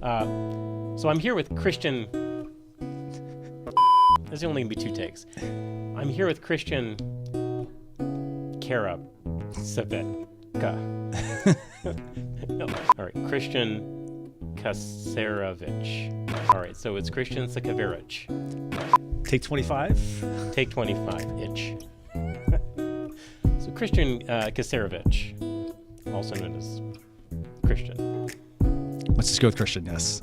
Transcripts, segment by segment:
So I'm here with Christian. There's only going to be 2 takes. I'm here with Christian Karasavetka. No. All right, Christian Kasarovich. All right, so it's Christian Sakaverich. Take 25? Take 25-ish. So Christian Kasarovich, also known as Christian. Let's just go with Christian, yes.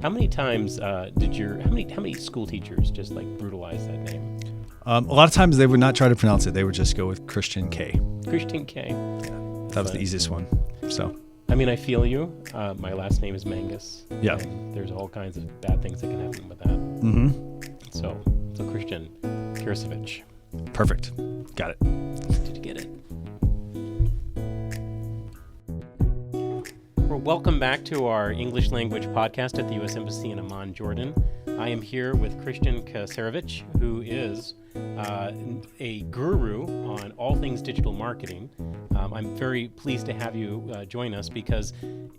How many times how many school teachers just like brutalize that name? A lot of times they would not try to pronounce it. They would just go with Christian K. Christian K. Yeah, that was the easiest one. So, I mean, I feel you. My last name is Mangus. Yeah. And there's all kinds of bad things that can happen with that. Mm-hmm. So Christian Kirasevich. Perfect. Got it. Did you get it? Well, welcome back to our English language podcast at the U.S. Embassy in Amman, Jordan. I am here with Christian Kasarovich, who is a guru on all things digital marketing. I'm very pleased to have you join us because,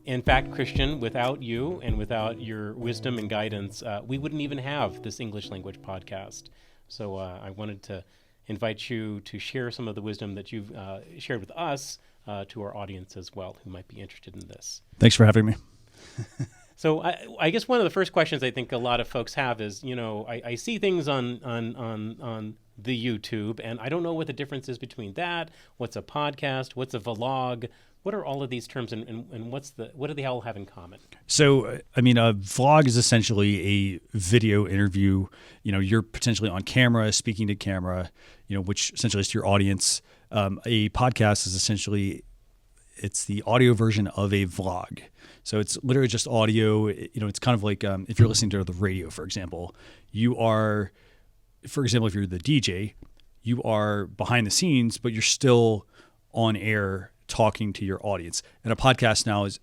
in fact, Christian, without you and without your wisdom and guidance, we wouldn't even have this English language podcast. So I wanted to invite you to share some of the wisdom that you've shared with us to our audience as well, who might be interested in this. Thanks for having me. So I guess one of the first questions I think a lot of folks have is, I see things on the YouTube, and I don't know what the difference is between that. What's a podcast? What's a vlog? What are all of these terms, and what do they all have in common? So, I mean, a vlog is essentially a video interview. You're potentially on camera, speaking to camera, which essentially is to your audience. A podcast is essentially, it's the audio version of a vlog. So it's literally just audio. It's kind of like if you're listening to the radio, for example, if you're the DJ, you are behind the scenes, but you're still on air talking to your audience. And a podcast now is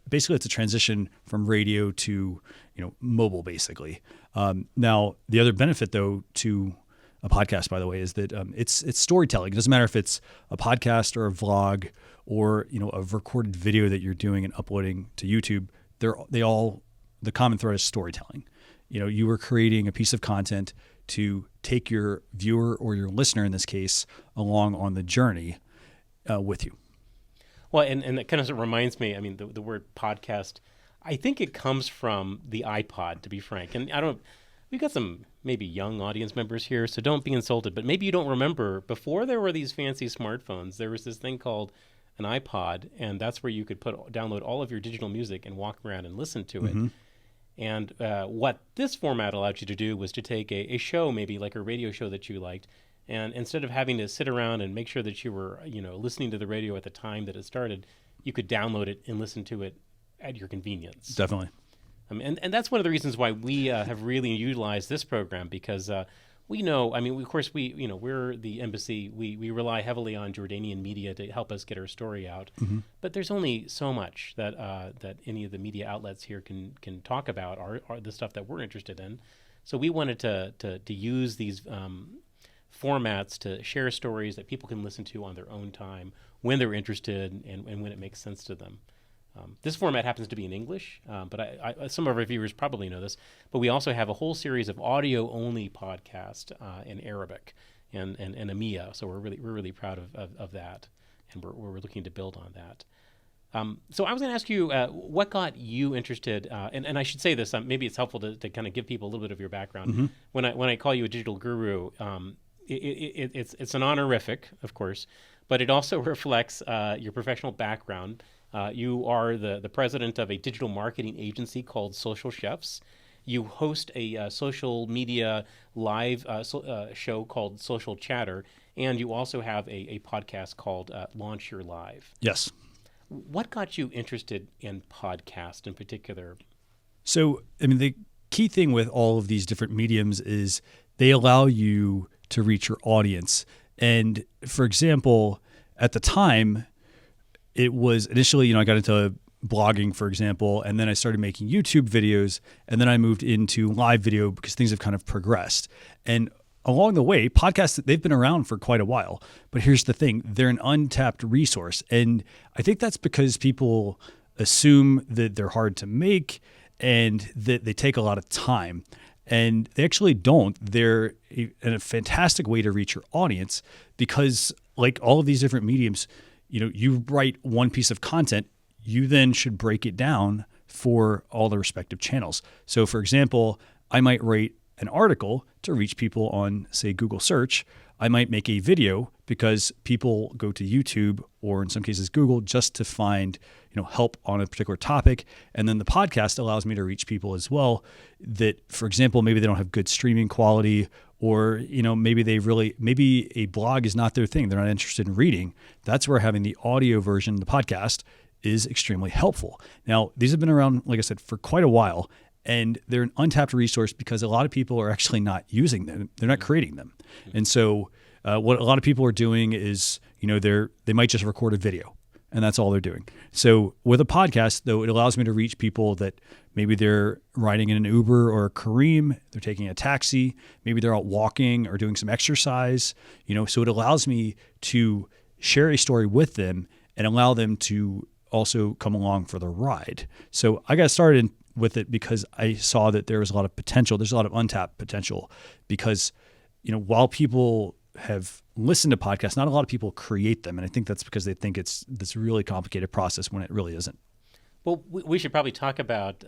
basically, it's a transition from radio to, mobile, basically. Now, the other benefit, though, to a podcast, by the way, is that it's storytelling. It doesn't matter if it's a podcast or a vlog or a recorded video that you're doing and uploading to YouTube. The common thread is storytelling. You are creating a piece of content to take your viewer or your listener, in this case, along on the journey with you. Well, and that kind of reminds me. I mean, the word podcast, I think it comes from the iPod, to be frank. And we've got some maybe young audience members here, so don't be insulted. But maybe you don't remember, before there were these fancy smartphones, there was this thing called an iPod, and that's where you could download all of your digital music and walk around and listen to it. And what this format allowed you to do was to take a show, maybe like a radio show that you liked, and instead of having to sit around and make sure that you were, listening to the radio at the time that it started, you could download it and listen to it at your convenience. Definitely. And that's one of the reasons why we have really utilized this program, because we know, of course, we're the embassy. We rely heavily on Jordanian media to help us get our story out. Mm-hmm. But there's only so much that any of the media outlets here can talk about, are the stuff that we're interested in. So we wanted to use these formats to share stories that people can listen to on their own time when they're interested and when it makes sense to them. This format happens to be in English, but some of our viewers probably know this. But we also have a whole series of audio-only podcasts in Arabic and EMEA. So we're really proud of that, and we're looking to build on that. So I was going to ask you, what got you interested? And I should say this. Maybe it's helpful to kind of give people a little bit of your background. Mm-hmm. When I call you a digital guru, it's an honorific, of course, but it also reflects your professional background. You are the president of a digital marketing agency called Social Chefs. You host a social media live show called Untitled Chapter, and you also have a podcast called Launch Your Live. Yes. What got you interested in podcast in particular? So, the key thing with all of these different mediums is they allow you to reach your audience. And for example, at the time, it was initially, I got into blogging, for example, and then I started making YouTube videos, and then I moved into live video because things have kind of progressed. And along the way, podcasts, they've been around for quite a while, but here's the thing, they're an untapped resource. And I think that's because people assume that they're hard to make and that they take a lot of time. And they actually don't. They're a fantastic way to reach your audience because, like all of these different mediums, you write one piece of content, you then should break it down for all the respective channels. So, for example, I might write an article to reach people on, say, Google search. I might make a video because people go to YouTube or in some cases Google just to find, help on a particular topic. And then the podcast allows me to reach people as well that, for example, maybe they don't have good streaming quality or, maybe a blog is not their thing. They're not interested in reading. That's where having the audio version, the podcast, is extremely helpful. Now, these have been around, like I said, for quite a while. And they're an untapped resource because a lot of people are actually not using them. They're not creating them. And so what a lot of people are doing is, they might just record a video and that's all they're doing. So with a podcast, though, it allows me to reach people that maybe they're riding in an Uber or a Careem, they're taking a taxi, maybe they're out walking or doing some exercise, so it allows me to share a story with them and allow them to also come along for the ride. So I got started with it because I saw that there was a lot of potential. There's a lot of untapped potential because, while people have listened to podcasts, not a lot of people create them. And I think that's because they think it's this really complicated process when it really isn't. Well, we should probably talk about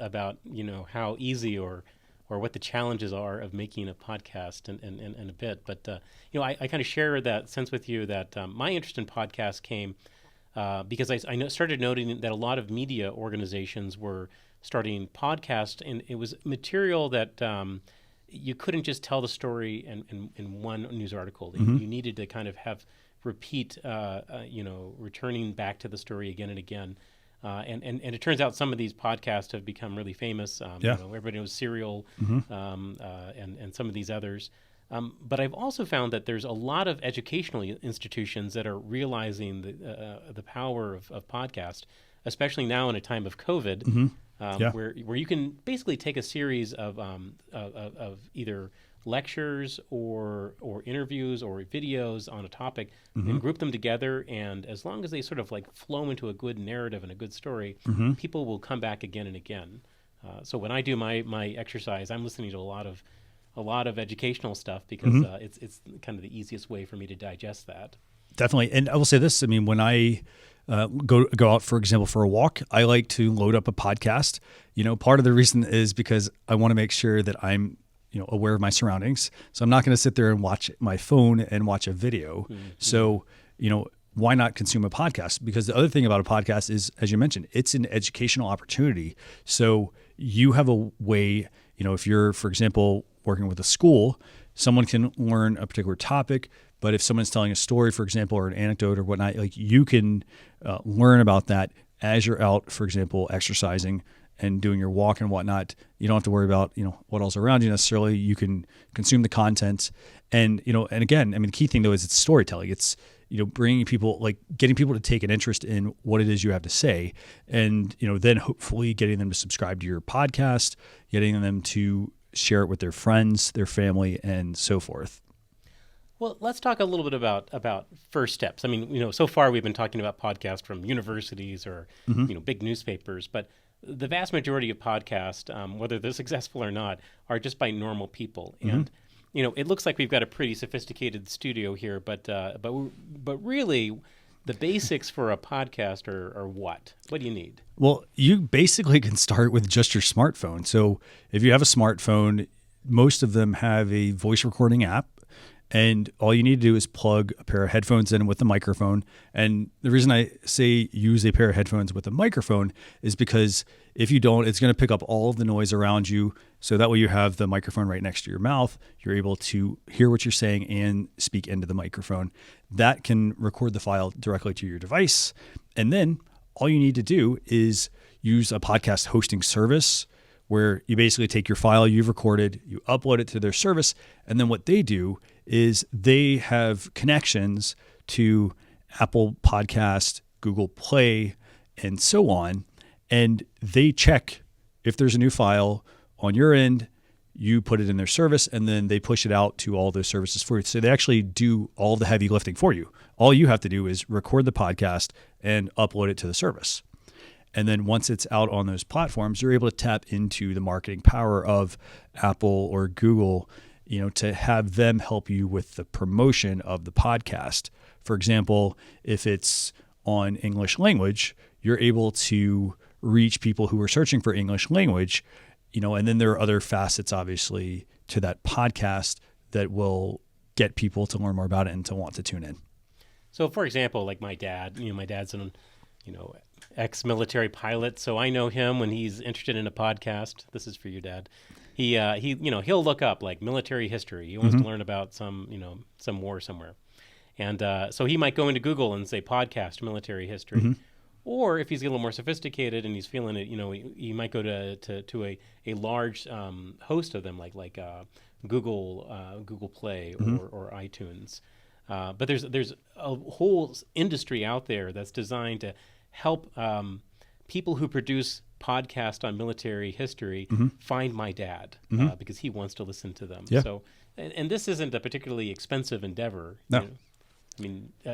how easy or what the challenges are of making a podcast in a bit. But, I kind of share that sense with you that my interest in podcasts came because I started noting that a lot of media organizations were starting podcasts, and it was material that you couldn't just tell the story in one news article. Mm-hmm. You needed to kind of have repeat, returning back to the story again and again. And it turns out some of these podcasts have become really famous. Everybody knows Serial, and some of these others. But I've also found that there's a lot of educational institutions that are realizing the power of podcast, especially now in a time of COVID. Mm-hmm. Where you can basically take a series of either lectures or interviews or videos on a topic and group them together, and as long as they sort of like flow into a good narrative and a good story, people will come back again and again. So when I do my exercise, I'm listening to a lot of educational stuff because it's kind of the easiest way for me to digest that. Definitely, and I will say this: I mean, when I go out, for example, for a walk, I like to load up a podcast. Part of the reason is because I want to make sure that I'm, aware of my surroundings. So I'm not going to sit there and watch my phone and watch a video. Mm-hmm. So, why not consume a podcast? Because the other thing about a podcast is, as you mentioned, it's an educational opportunity. So you have a way, if you're, for example, working with a school, someone can learn a particular topic. But if someone's telling a story, for example, or an anecdote or whatnot, like you can learn about that as you're out, for example, exercising and doing your walk and whatnot. You don't have to worry about, what else around you necessarily. You can consume the content. And, and again, I mean, the key thing though is it's storytelling. It's, bringing people, like getting people to take an interest in what it is you have to say. And, then hopefully getting them to subscribe to your podcast, getting them to share it with their friends, their family, and so forth. Well, let's talk a little bit about first steps. I mean, so far we've been talking about podcasts from universities or, big newspapers, but the vast majority of podcasts, whether they're successful or not, are just by normal people. Mm-hmm. And, it looks like we've got a pretty sophisticated studio here, but really the basics for a podcast are what? What do you need? Well, you basically can start with just your smartphone. So if you have a smartphone, most of them have a voice recording app. And all you need to do is plug a pair of headphones in with a microphone. And the reason I say use a pair of headphones with a microphone is because if you don't, it's going to pick up all of the noise around you. So that way you have the microphone right next to your mouth. You're able to hear what you're saying and speak into the microphone. That can record the file directly to your device. And then all you need to do is use a podcast hosting service where you basically take your file you've recorded, you upload it to their service, and then what they do is they have connections to Apple Podcast, Google Play, and so on, and they check if there's a new file on your end, you put it in their service, and then they push it out to all those services for you. So they actually do all the heavy lifting for you. All you have to do is record the podcast and upload it to the service. And then once it's out on those platforms, you're able to tap into the marketing power of Apple or Google, to have them help you with the promotion of the podcast. For example, if it's on English language, you're able to reach people who are searching for English language, and then there are other facets, obviously, to that podcast that will get people to learn more about it and to want to tune in. So, for example, like my dad, my dad's an, ex-military pilot, so I know him when he's interested in a podcast. This is for you, Dad. He'll look up like military history. He wants to learn about some war somewhere. And so he might go into Google and say podcast military history. Or if he's a little more sophisticated and he's feeling it, he might go to a large host of them like Google Play or iTunes. But there's a whole industry out there that's designed to help people who produce podcasts on military history find my dad because he wants to listen to them. Yeah. So, and this isn't a particularly expensive endeavor. No.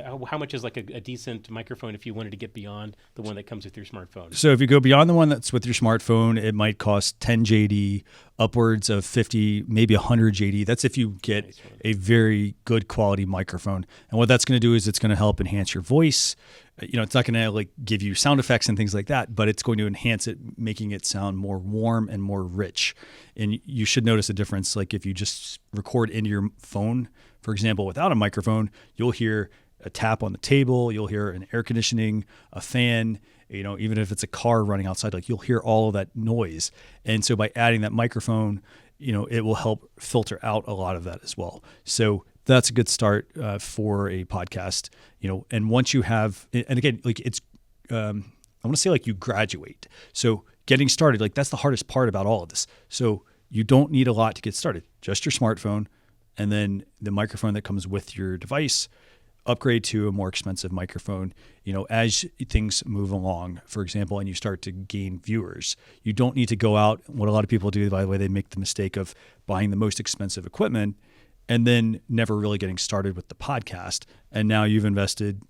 How much is like a decent microphone if you wanted to get beyond the one that comes with your smartphone? So if you go beyond the one that's with your smartphone, it might cost 10 JD, upwards of 50, maybe 100 JD. That's if you get a very good quality microphone. And what that's going to do is it's going to help enhance your voice. It's not going to like give you sound effects and things like that, but it's going to enhance it, making it sound more warm and more rich. And you should notice a difference. Like if you just record into your phone, for example, without a microphone, you'll hear a tap on the table, you'll hear an air conditioning, a fan, even if it's a car running outside, like you'll hear all of that noise. And so by adding that microphone, it will help filter out a lot of that as well. So that's a good start for a podcast, and once you have, and again, like it's, I want to say like you graduate. So getting started, like that's the hardest part about all of this. So you don't need a lot to get started, just your smartphone, and then the microphone that comes with your device. Upgrade to a more expensive microphone, as things move along, for example, and you start to gain viewers. You don't need to go out. What a lot of people do, by the way, they make the mistake of buying the most expensive equipment and then never really getting started with the podcast. And now you've invested,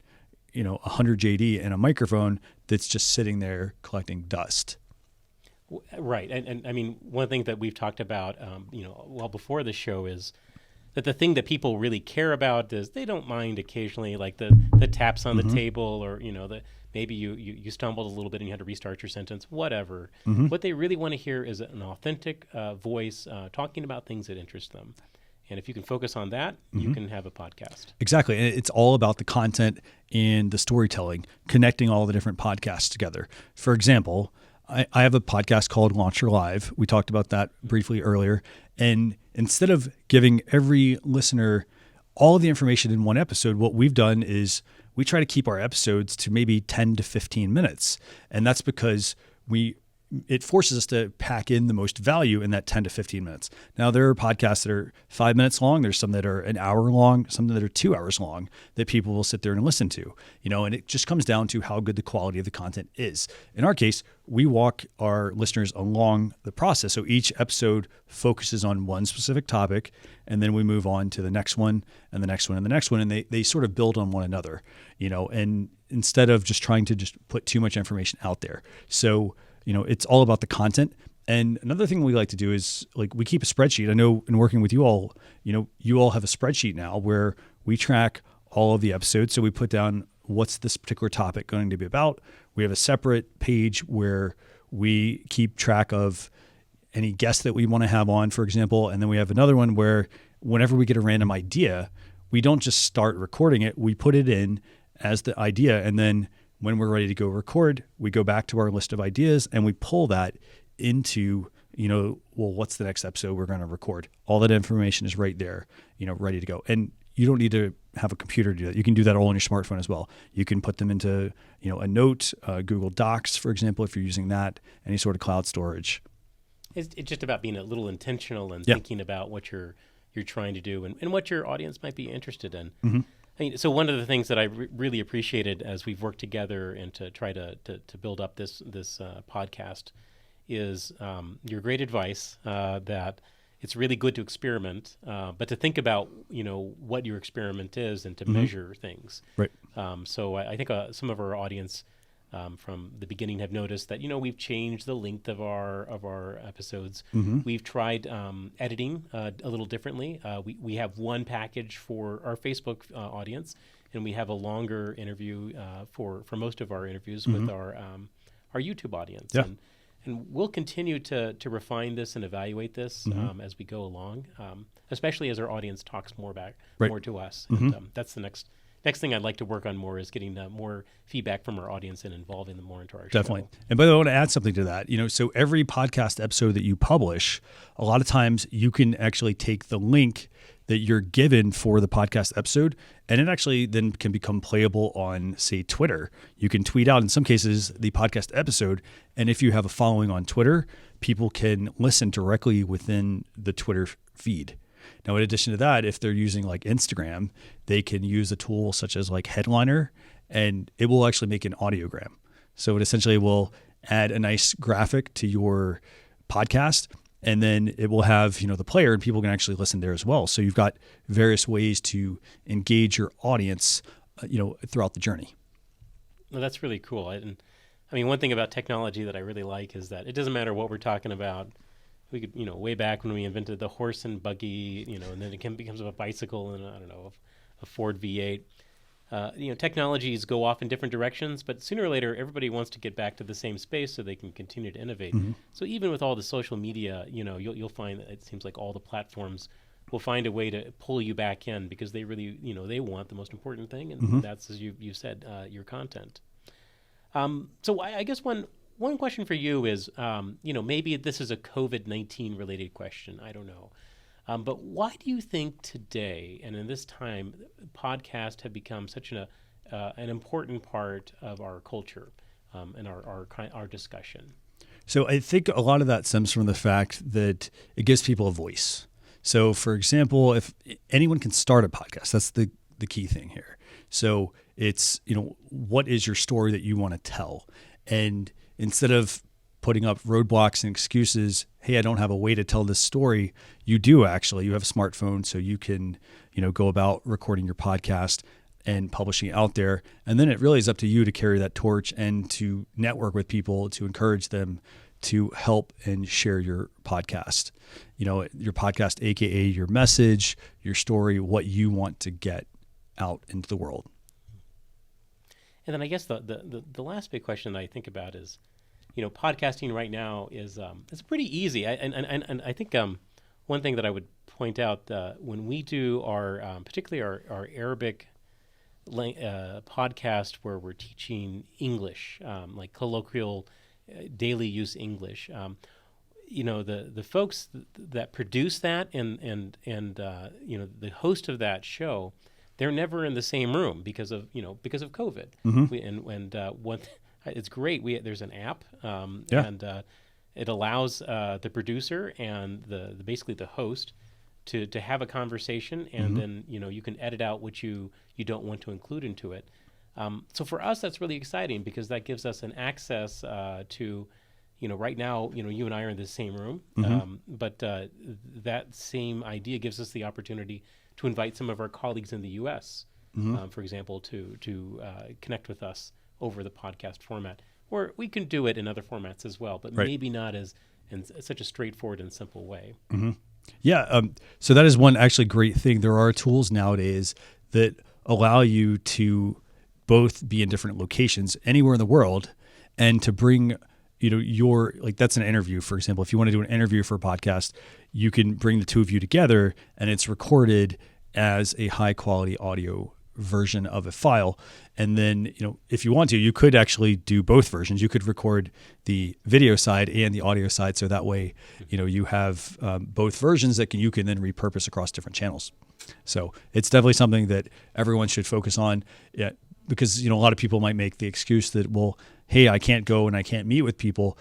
100 JD in a microphone that's just sitting there collecting dust. Right. And I mean, one thing that we've talked about, well before the show is that the thing that people really care about is they don't mind occasionally like the taps on the table or, maybe you stumbled a little bit and you had to restart your sentence, whatever. What they really want to hear is an authentic voice talking about things that interest them. And if you can focus on that, you can have a podcast. Exactly. And it's all about the content and the storytelling, connecting all the different podcasts together. For example, I have a podcast called Launcher Live. We talked about that briefly earlier. And instead of giving every listener all of the information in one episode, what we've done is we try to keep our episodes to maybe 10 to 15 minutes. And that's because it forces us to pack in the most value in that 10 to 15 minutes. Now, there are podcasts that are 5 minutes long. There's some that are an hour long, some that are 2 hours long that people will sit there and listen to, and it just comes down to how good the quality of the content is. In our case, we walk our listeners along the process. So each episode focuses on one specific topic, and then we move on to the next one and the next one and the next one. And they sort of build on one another, and instead of just trying to just put too much information out there. So, it's all about the content. And another thing we like to do is like we keep a spreadsheet. I know in working with you all, you all have a spreadsheet now where we track all of the episodes. So we put down what's this particular topic going to be about. We have a separate page where we keep track of any guests that we want to have on, for example. And then we have another one where whenever we get a random idea, we don't just start recording it. We put it in as the idea, and then when we're ready to go record, we go back to our list of ideas and we pull that into, what's the next episode we're going to record? All that information is right there, ready to go. And you don't need to have a computer to do that. You can do that all on your smartphone as well. You can put them into, a note, Google Docs, for example, if you're using that, any sort of cloud storage. It's just about being a little intentional and thinking about what you're trying to do and what your audience might be interested in. So one of the things that I really appreciated as we've worked together and to try to build up this podcast is your great advice that it's really good to experiment, but to think about what your experiment is and to measure things. Right. So I think some of our audience from the beginning have noticed that we've changed the length of our episodes. We've tried editing a little differently. We have one package for our Facebook audience, and we have a longer interview for most of our interviews with our YouTube audience. Yeah. And we'll continue to refine this and evaluate this as we go along, especially as our audience talks more to us. And that's the next thing I'd like to work on more, is getting more feedback from our audience and involving them more into our show. Definitely. And by the way, I want to add something to that. So every podcast episode that you publish, a lot of times you can actually take the link that you're given for the podcast episode, and it actually then can become playable on, say, Twitter. You can tweet out, in some cases, the podcast episode, and if you have a following on Twitter, people can listen directly within the Twitter feed. Now, in addition to that, if they're using like Instagram, they can use a tool such as like Headliner, and it will actually make an audiogram. So it essentially will add a nice graphic to your podcast, and then it will have, the player, and people can actually listen there as well. So you've got various ways to engage your audience, throughout the journey. Well, that's really cool. One thing about technology that I really like is that it doesn't matter what we're talking about. We could, way back when we invented the horse and buggy, and then it becomes a bicycle and a Ford V8. Technologies go off in different directions, but sooner or later, everybody wants to get back to the same space so they can continue to innovate. So even with all the social media, you'll find that it seems like all the platforms will find a way to pull you back in, because they really, they want the most important thing, and that's, as you said, your content. So I guess one question for you is, maybe this is a COVID-19 related question. I don't know. But why do you think today, and in this time, podcasts have become such an important part of our culture and our discussion? So I think a lot of that stems from the fact that it gives people a voice. So, for example, if anyone can start a podcast, that's the key thing here. So it's, what is your story that you want to tell? And instead of putting up roadblocks and excuses, hey, I don't have a way to tell this story, you do actually. You have a smartphone, so you can, go about recording your podcast and publishing it out there. And then it really is up to you to carry that torch and to network with people, to encourage them to help and share your podcast. Your podcast, AKA your message, your story, what you want to get out into the world. And then I guess the last big question that I think about is, podcasting right now is it's pretty easy. And I think one thing that I would point out, when we do our particularly our Arabic podcast, where we're teaching English, like colloquial daily use English, the folks that produce that and the host of that show, they're never in the same room because of COVID. It's great. There's an app, and it allows the producer and basically the host to have a conversation, and then you can edit out what you don't want to include into it. So for us, that's really exciting, because that gives us an access to, right now, you and I are in the same room, but that same idea gives us the opportunity to invite some of our colleagues in the U.S., for example, to connect with us over the podcast format. Or we can do it in other formats as well, but maybe not in such a straightforward and simple way. Yeah. So that is one actually great thing. There are tools nowadays that allow you to both be in different locations anywhere in the world, and to bring, that's an interview, for example. If you want to do an interview for a podcast, you can bring the two of you together, and it's recorded as a high quality audio version of a file. And then, if you want to, you could actually do both versions. You could record the video side and the audio side. So that way, you have both versions that you can then repurpose across different channels. So it's definitely something that everyone should focus on. Yeah, because, a lot of people might make the excuse that, well, hey, I can't go and I can't meet with people.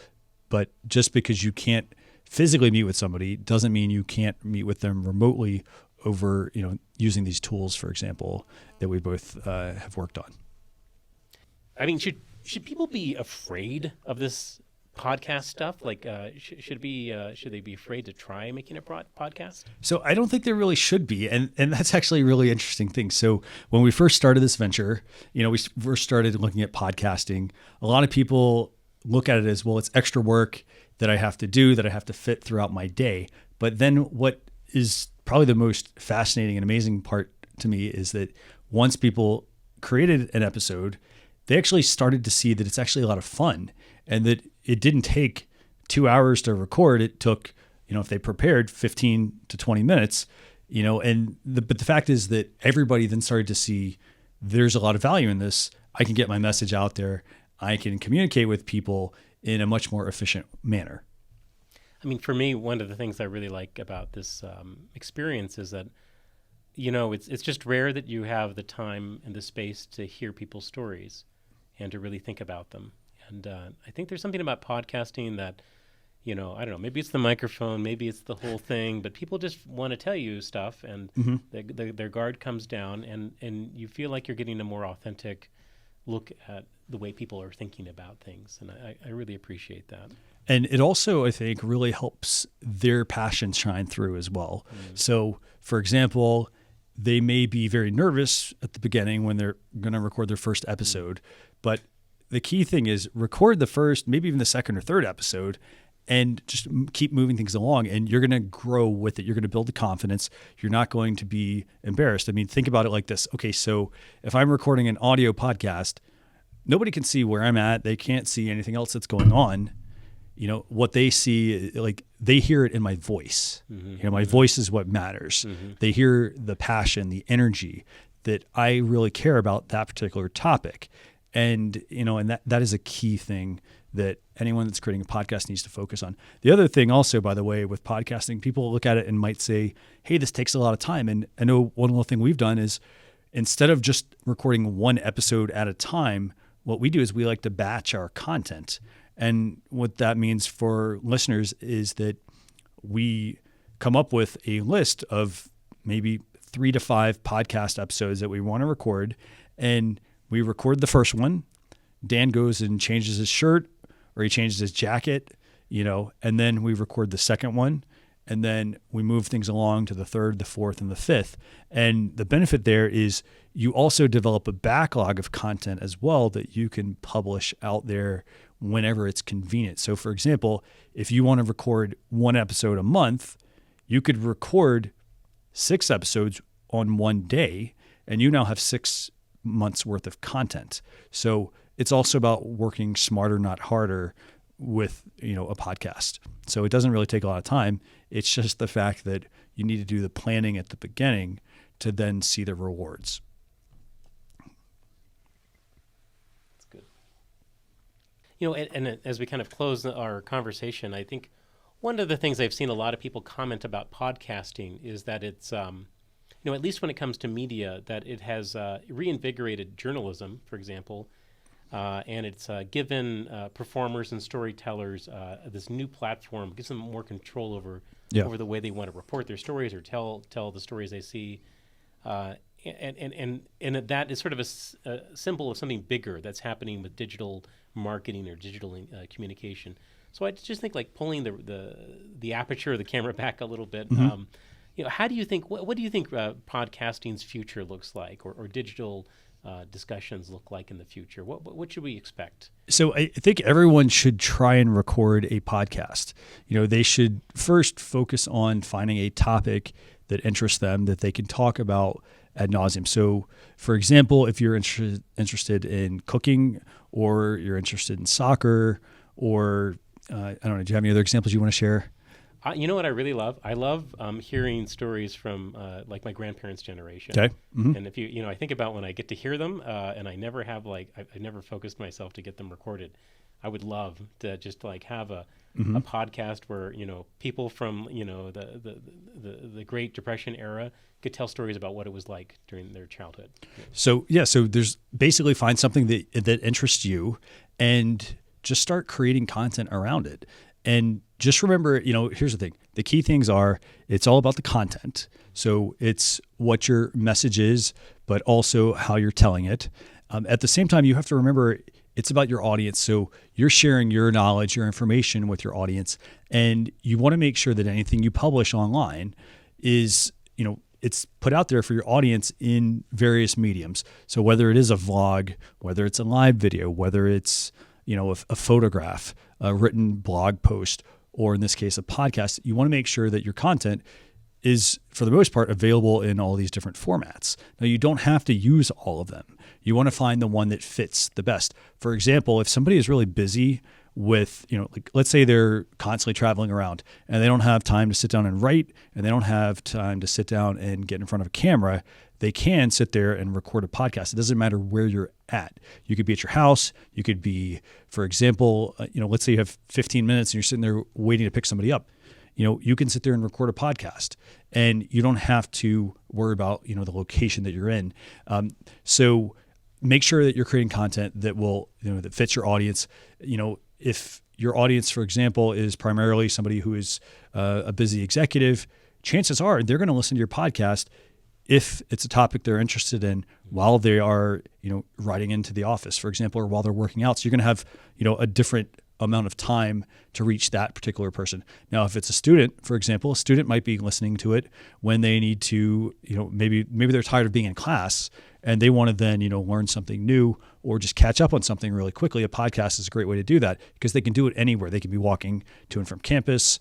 But just because you can't physically meet with somebody doesn't mean you can't meet with them remotely over, using these tools, for example, that we both have worked on. Should people be afraid of this podcast stuff? Like, should they be afraid to try making a podcast? So I don't think there really should be. And that's actually a really interesting thing. So when we first started this venture, we first started looking at podcasting. A lot of people look at it as, well, it's extra work that I have to do, that I have to fit throughout my day. But then what is probably the most fascinating and amazing part to me is that once people created an episode, they actually started to see that it's actually a lot of fun, and that it didn't take 2 hours to record. It took, if they prepared 15 to 20 minutes, but the fact is that everybody then started to see there's a lot of value in this. I can get my message out there. I can communicate with people in a much more efficient manner. I mean, for me, one of the things I really like about this experience is that, it's just rare that you have the time and the space to hear people's stories and to really think about them. And I think there's something about podcasting that, I don't know, maybe it's the microphone, maybe it's the whole thing, but people just want to tell you stuff, and their guard comes down, and you feel like you're getting a more authentic look at the way people are thinking about things. And I really appreciate that. And it also, I think, really helps their passion shine through as well. So, for example, they may be very nervous at the beginning when they're going to record their first episode, but the key thing is record the first, maybe even the second or third episode, and just keep moving things along, and you're going to grow with it. You're going to build the confidence. You're not going to be embarrassed. I mean, think about it like this. Okay, so if I'm recording an audio podcast, nobody can see where I'm at. They can't see anything else that's going on. What they see, like, they hear it in my voice. My voice is what matters. They hear the passion, the energy that I really care about that particular topic. And, and that is a key thing that anyone that's creating a podcast needs to focus on. The other thing also, by the way, with podcasting, people look at it and might say, hey, this takes a lot of time. And I know one little thing we've done is, instead of just recording one episode at a time, what we do is we like to batch our content. And what that means for listeners is that we come up with a list of maybe 3 to 5 podcast episodes that we want to record, and we record the first one. Dan goes and changes his shirt, or he changes his jacket, and then we record the second one, and then we move things along to the third, the fourth, and the fifth. And the benefit there is you also develop a backlog of content as well that you can publish out there whenever it's convenient. So, for example, if you want to record one episode a month, you could record 6 episodes on one day, and you now have 6 months worth of content. So it's also about working smarter, not harder, with a podcast. So it doesn't really take a lot of time. It's just the fact that you need to do the planning at the beginning to then see the rewards. That's good. And as we kind of close our conversation, I think one of the things I've seen a lot of people comment about podcasting is that it's, at least when it comes to media, that it has reinvigorated journalism, for example, and it's given performers and storytellers this new platform, gives them more control over the way they want to report their stories or tell the stories they see, and that is sort of a symbol of something bigger that's happening with digital marketing or digital communication. So I just think, like, pulling the aperture of the camera back a little bit. How do you think? What do you think podcasting's future looks like, or digital discussions look like in the future? What should we expect? So I think everyone should try and record a podcast. They should first focus on finding a topic that interests them, that they can talk about ad nauseum. So, for example, if you're interested in cooking, or you're interested in soccer, or I don't know, do you have any other examples you want to share? You know what I really love? I love hearing stories from like my grandparents' generation. Okay. Mm-hmm. And if I think about when I get to hear them, and I never have I never focused myself to get them recorded. I would love to just have a podcast where people from the Great Depression era could tell stories about what it was like during their childhood. So there's basically find something that interests you, and just start creating content around it. And just remember, here's the thing. The key things are, it's all about the content. So it's what your message is, but also how you're telling it. At the same time, you have to remember, It's about your audience. So you're sharing your knowledge, your information with your audience, and you want to make sure that anything you publish online is, it's put out there for your audience in various mediums. So whether it is a vlog, whether it's a live video, whether it's, a photograph, a written blog post, or in this case, a podcast, you want to make sure that your content is, for the most part, available in all these different formats. Now, you don't have to use all of them. You want to find the one that fits the best. For example, if somebody is really busy with, let's say they're constantly traveling around and they don't have time to sit down and write, and they don't have time to sit down and get in front of a camera, they can sit there and record a podcast. It doesn't matter where you're at. You could be at your house. You could be, for example, let's say you have 15 minutes and you're sitting there waiting to pick somebody up. You can sit there and record a podcast, and you don't have to worry about, the location that you're in. So make sure that you're creating content that will, that fits your audience. If your audience, for example, is primarily somebody who is a busy executive, chances are they're going to listen to your podcast if it's a topic they're interested in while they are, riding into the office, for example, or while they're working out. So you're going to have, a different amount of time to reach that particular person. Now, if it's a student, for example, a student might be listening to it when they need to, maybe they're tired of being in class and they want to then, learn something new or just catch up on something really quickly. A podcast is a great way to do that because they can do it anywhere. They can be walking to and from campus,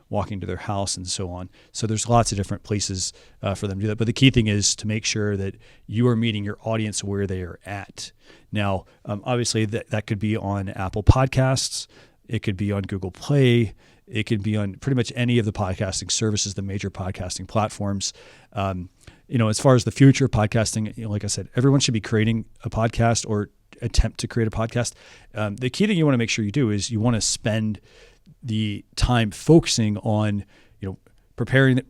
walking to their house and so on. So there's lots of different places for them to do that. But the key thing is to make sure that you are meeting your audience where they are at. Now, obviously that could be on Apple Podcasts. It could be on Google Play. It could be on pretty much any of the podcasting services, the major podcasting platforms. As far as the future of podcasting, like I said, everyone should be creating a podcast or attempt to create a podcast. The key thing you want to make sure you do is you want to spend the time focusing on, preparing,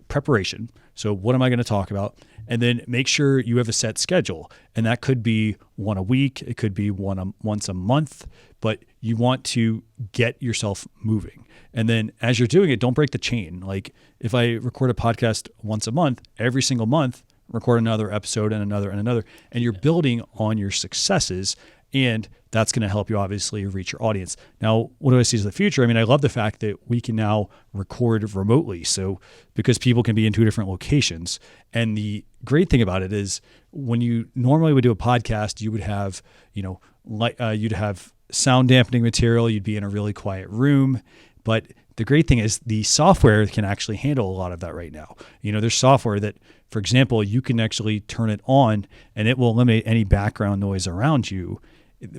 preparation. So what am I going to talk about? And then make sure you have a set schedule. And that could be one a week. It could be once a month, but you want to get yourself moving. And then as you're doing it, don't break the chain. Like if I record a podcast once a month, every single month, record another episode and another and another, and you're building on your successes, and that's going to help you obviously reach your audience. Now, what do I see as the future? I love the fact that we can now record remotely. So because people can be in two different locations. And the great thing about it is when you normally would do a podcast, you would have, you'd have sound dampening material. You'd be in a really quiet room. But the great thing is the software can actually handle a lot of that right now. There's software that, for example, you can actually turn it on and it will eliminate any background noise around you.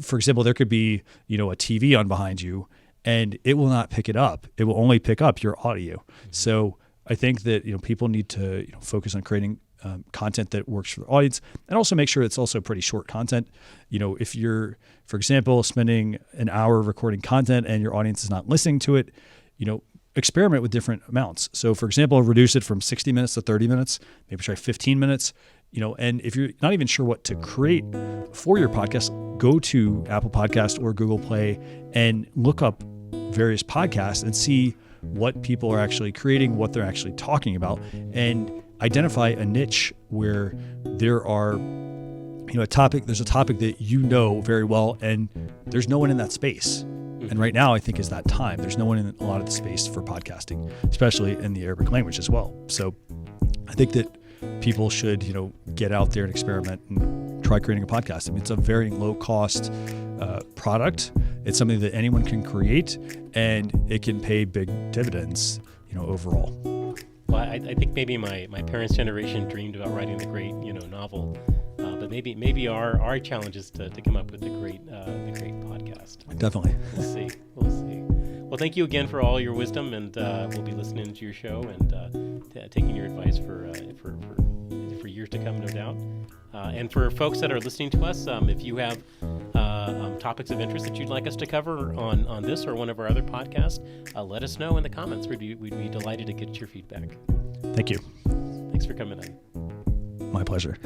For example, there could be, a TV on behind you and it will not pick it up. It will only pick up your audio. Mm-hmm. So I think that, people need to focus on creating content that works for the audience, and also make sure it's also pretty short content. If you're, for example, spending an hour recording content and your audience is not listening to it, experiment with different amounts. So for example, reduce it from 60 minutes to 30 minutes, maybe try 15 minutes, and if you're not even sure what to create for your podcast, go to Apple Podcast or Google Play and look up various podcasts and see what people are actually creating, what they're actually talking about, and identify a niche where there are, there's a topic that very well, and there's no one in that space. And right now, I think is that time. There's no one in a lot of the space for podcasting, especially in the Arabic language as well. So I think that people should, get out there and experiment and try creating a podcast. It's a very low cost product. It's something that anyone can create, and it can pay big dividends, overall. Well, I think maybe my parents' generation dreamed about writing the great, novel. But maybe our challenge is to come up with the great podcast. Definitely. We'll see. Well, thank you again for all your wisdom, and we'll be listening to your show and taking your advice for years to come, no doubt. And for folks that are listening to us, if you have topics of interest that you'd like us to cover on this or one of our other podcasts, let us know in the comments. We'd be delighted to get your feedback. Thank you. Thanks for coming on. My pleasure.